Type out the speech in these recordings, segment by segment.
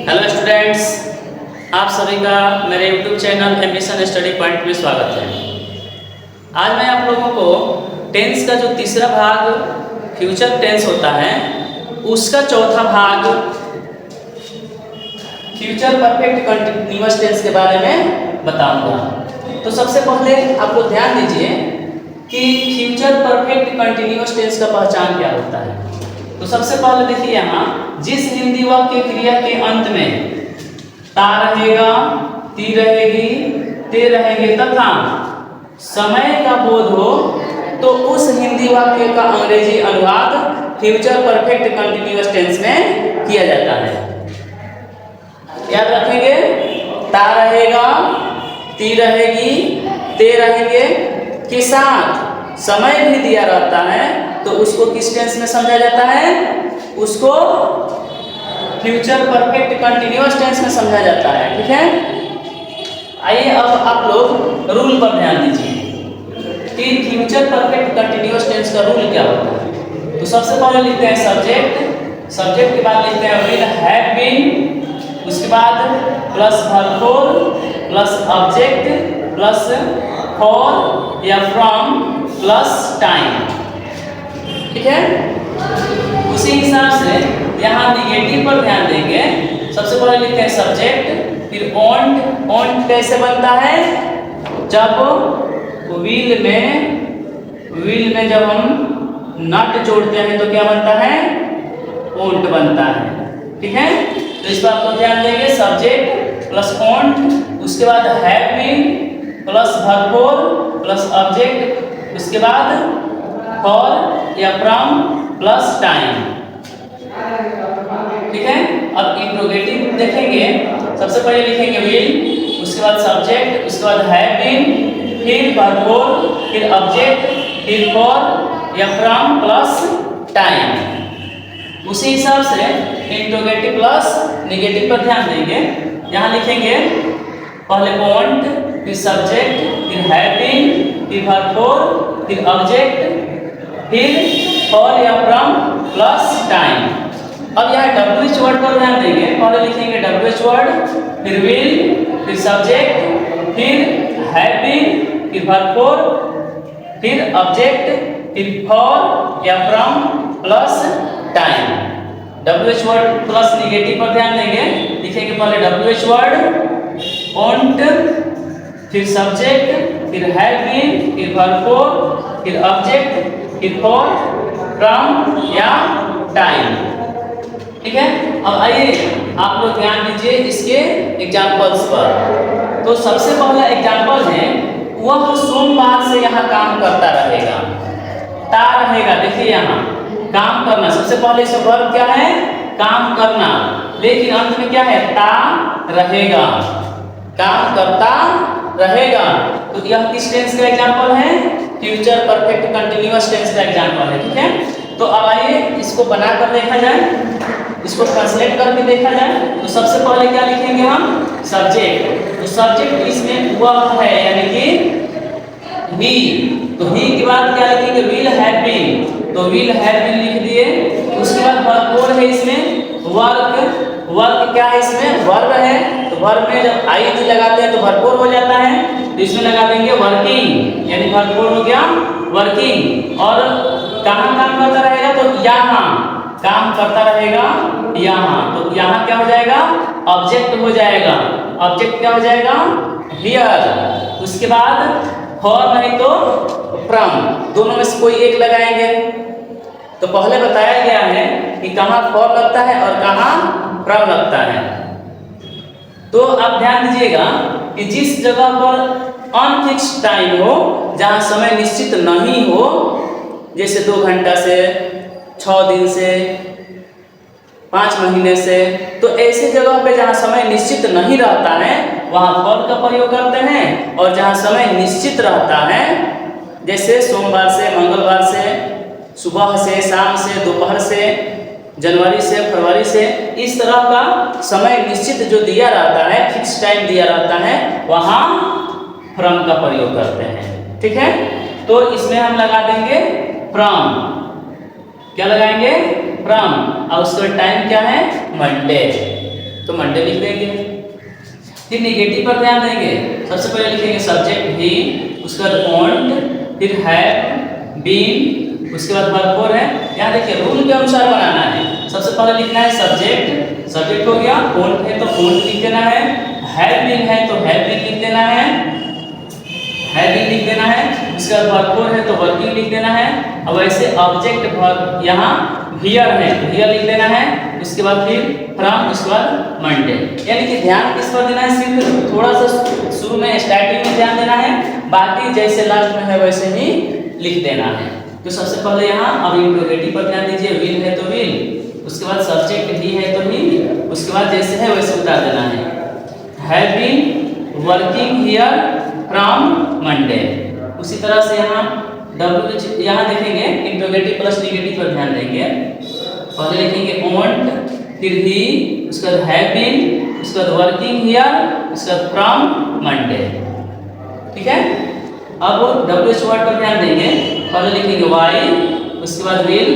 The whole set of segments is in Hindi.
हेलो स्टूडेंट्स, आप सभी का मेरे YouTube channel ambition study point में स्वागत है। आज मैं आप लोगों को टेंस का जो तीसरा भाग फ्यूचर टेंस होता है उसका चौथा भाग फ्यूचर परफेक्ट कंटिन्यूअस टेंस के बारे में बताऊंगा। तो सबसे पहले आप लोग ध्यान दीजिए कि फ्यूचर परफेक्ट कंटिन्यूअस टेंस का पहचान क्या होता है। तो सबसे पहले देखिए, यहाँ जिस हिंदी वाक्य क्रिया के अंत में ता रहेगा, ती रहेगी, ते रहेंगे तथा समय का बोध हो तो उस हिंदी वाक्य का अंग्रेजी अनुवाद फ्यूचर परफेक्ट कंटिन्यूअस टेंस में किया जाता है। याद रखेंगे, ता रहेगा, ती रहेगी, ते रहेंगे के साथ समय भी दिया रहता है तो उसको किस टेंस में समझा जाता है? उसको फ्यूचर परफेक्ट कंटिन्यूअस टेंस में समझा जाता है। ठीक है, आइए अब आप लोग रूल पर ध्यान दीजिए कि फ्यूचर परफेक्ट कंटिन्यूअस टेंस का रूल क्या होता है। तो सबसे पहले लिखते हैं सब्जेक्ट, सब्जेक्ट के बाद लिखते हैं विल हैव बीन, उसके बाद plus verb four plus object plus for या फ्रॉम प्लस टाइम। ठीक है, उसी हिसाब से यहाँ निगेटिव पर ध्यान देंगे। सबसे पहले लिखते हैं सब्जेक्ट, फिर ओंट। ओंट कैसे बनता है? जब विल में जब हम नट जोड़ते हैं तो क्या बनता है? ओंट बनता है। ठीक है, तो इस पर आप लोग ध्यान देंगे, सब्जेक्ट प्लस ओंट, उसके बाद have been plus verb four plus object, उसके बाद फॉर या फ्रॉम प्लस टाइम। ठीक है, अब इंट्रोगेटिव देखेंगे। सबसे पहले लिखेंगे विल, उसके बाद सब्जेक्ट, उसके बाद हैव बीन, फिर वर्ब फोर, फिर ऑब्जेक्ट, फिर फॉर या फ्रॉम प्लस टाइम। उसी हिसाब से इंट्रोगेटिव प्लस नेगेटिव पर ध्यान देंगे। यहाँ लिखेंगे पहले पॉइंट, फिर सब्जेक्ट, फिर हैव बीन, फिर वर्ब फोर, फिर ऑब्जेक्ट, फिर फॉर या फ्रॉम प्लस टाइम। अब यहाँ WH वर्ड पर ध्यान देंगे। पहले लिखेंगे WH वर्ड, फिर विल, फिर सब्जेक्ट, फिर हैव बीन, फिर वर्ब फोर, फिर ऑब्जेक्ट, फिर फॉर या from plus time. WH word plus negative पर ध्यान देंगे। लिखेंगे पहले WH वर्ड, ओंट, फिर सब्जेक्ट, फिर हैव बीन, फिर वर्ब फोर, फिर ऑब्जेक्ट, फिर फॉर, फ्रॉम या टाइम। ठीक है, अब आइए आप लोग ध्यान दीजिए इसके एग्जांपल्स पर। तो सबसे पहला एग्जांपल है, वह सोमवार से यहाँ काम करता रहेगा। ता रहेगा, देखिए यहाँ काम करना, सबसे पहले इसका वर्ब क्या है? काम करना, लेकिन अंत में क्या है? ता रहेगा, काम करता रहेगा। तो यह किस टेंस का एग्जांपल है? फ्यूचर परफेक्ट कंटिन्यूअस टेंस का एग्जांपल है। ठीक है, तो अब आइए इसको बनाकर देखा जाए, इसको ट्रांसलेट करके देखा जाए। तो सबसे पहले क्या लिखेंगे हम? सब्जेक्ट। तो सब्जेक्ट इसमें वह है, यानी कि ही। तो ही के बाद क्या लिखेंगे? Will have been. तो विल हैव बीन लिख दिए। उसके बाद वर्ब फोर है इसमें, वर्क। वर्क क्या है इसमें? वर्ब है। तो वर्ब में जब आईएनजी लगाते हैं तो वर्ब फोर हो जाता है, तो इसमें लगा देंगे वर्किंग, यानी वर्ब फोर हो गया वर्किंग। और कहाँ काम करता रहेगा? तो यहाँ काम करता रहेगा, यहाँ। तो यहाँ क्या हो जाएगा? ऑब्जेक्ट हो जाएगा। ऑब्जेक्ट क्या हो जाएगा? हियर। उसके बाद फॉर नहीं तो फ्रॉम, दोनों में से कोई एक लगाएंगे। तो पहले बताया गया है कि कहाँ फॉर लगता है और कहाँ फ्रॉम लगता है। तो आप ध्यान दीजिएगा कि जिस जगह पर अनफिक्स टाइम हो, जहाँ समय निश्चित नहीं हो, जैसे 2 घंटा से, 6 दिन से, 5 महीने से, तो ऐसी जगह पे जहाँ समय निश्चित नहीं रहता है वहाँ फॉर का प्रयोग करते हैं। और जहाँ समय निश्चित रहता है, जैसे सोमवार से, मंगलवार से, सुबह से, शाम से, दोपहर से, जनवरी से, फरवरी से, इस तरह का समय निश्चित जो दिया रहता है, फिक्स टाइम दिया रहता है, वहाँ फ्रॉम का प्रयोग करते हैं। ठीक है, तो इसमें हम लगा देंगे फ्रॉम। क्या लगाएंगे? फ्रॉम, और उसका टाइम क्या है? मंडे। तो मंडे लिख देंगे। फिर निगेटिव पर ध्यान देंगे। सबसे पहले लिखेंगे सब्जेक्ट ही, उसके बाद ओन्ड, फिर हैव, बीन, उसके बाद वर्ब फोर है। यहाँ देखिए रूल के अनुसार बनाना है। सबसे पहले लिखना है सब्जेक्ट, सब्जेक्ट हो गया, ओन्ड है तो ओन्ड लिख देना है, हैव बीन है तो हैव बीन लिख देना है, हैव बीन लिख देना है। उसके बाद वर्ब फोर है तो वर्किंग लिख देना है। अब ऐसे ऑब्जेक्ट वर्ब यहाँ हियर है तो हियर लिख देना है। उसके बाद फिर फ्रॉम, उसके बाद मंडे। यानी कि ध्यान किस पर देना है, सिर्फ थोड़ा सा शुरू में स्टार्टिंग में ध्यान देना है, बाकी जैसे लास्ट में है वैसे ही लिख देना है। तो सबसे पहले यहाँ अब इंट्रोगेटिव पर ध्यान दीजिए, विल है तो विल, उसके बाद सब्जेक्ट ही है तो ही, उसके बाद जैसे है वैसे उतार देना है। Have been working here from Monday. उसी तरह से यहाँ डब्ल्यू, यहाँ देखेंगे इंट्रोगेटिव प्लस निगेटिव पर ध्यान देंगे। पहले लिखेंगे ओन्ड, फिर ही, उसके बाद हैव बीन, उसके बाद वर्किंग हियर, उसके बाद फ्रॉम मंडे। ठीक है। अब डब्ल्यूएच वर्ड पर ध्यान देंगे। पहले लिखेंगे वाई, उसके बाद विल,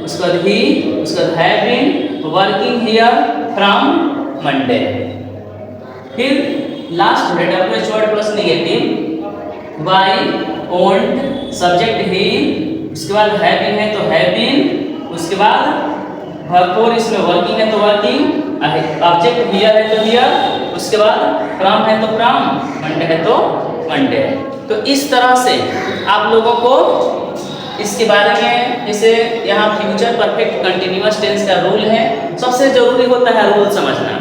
उसके बाद ही, उसके बाद have been working here from Monday. फिर लास्ट है WH word plus negative, why, owned, subject ही, उसके बाद हैव बीन है तो हैव बीन, उसके बाद वर्ब फोर, इसमें वर्किंग है तो वर्किंग, ऑब्जेक्ट हियर है तो हियर, उसके बाद फ्रॉम है तो फ्रॉम, मंडे है तो मंडे। तो इस तरह से आप लोगों को इसके बारे में, जैसे यहाँ फ्यूचर परफेक्ट कंटिन्यूअस टेंस का रूल है, सबसे जरूरी होता है रूल समझना।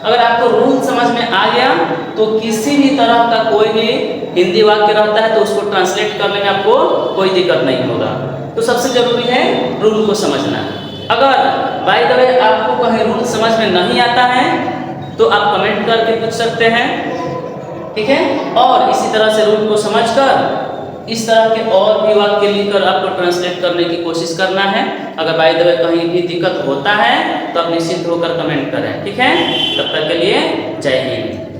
अगर आपको रूल समझ में आ गया तो किसी भी तरह का कोई भी हिंदी वाक्य रहता है तो उसको ट्रांसलेट करने में आपको कोई दिक्कत नहीं होगा। तो सबसे जरूरी है रूल को समझना। अगर बाय द वे आपको कहीं रूल समझ में नहीं आता है तो आप कमेंट करके पूछ सकते हैं, ठीक है। और इसी तरह से रूल को समझकर इस तरह के और भी वाक्य लिखकर आपको ट्रांसलेट करने की कोशिश करना है। अगर बाय द वे कहीं भी दिक्कत होता है तो आप निश्चिंत होकर कमेंट करें, ठीक है। तब तक के लिए जय हिंद।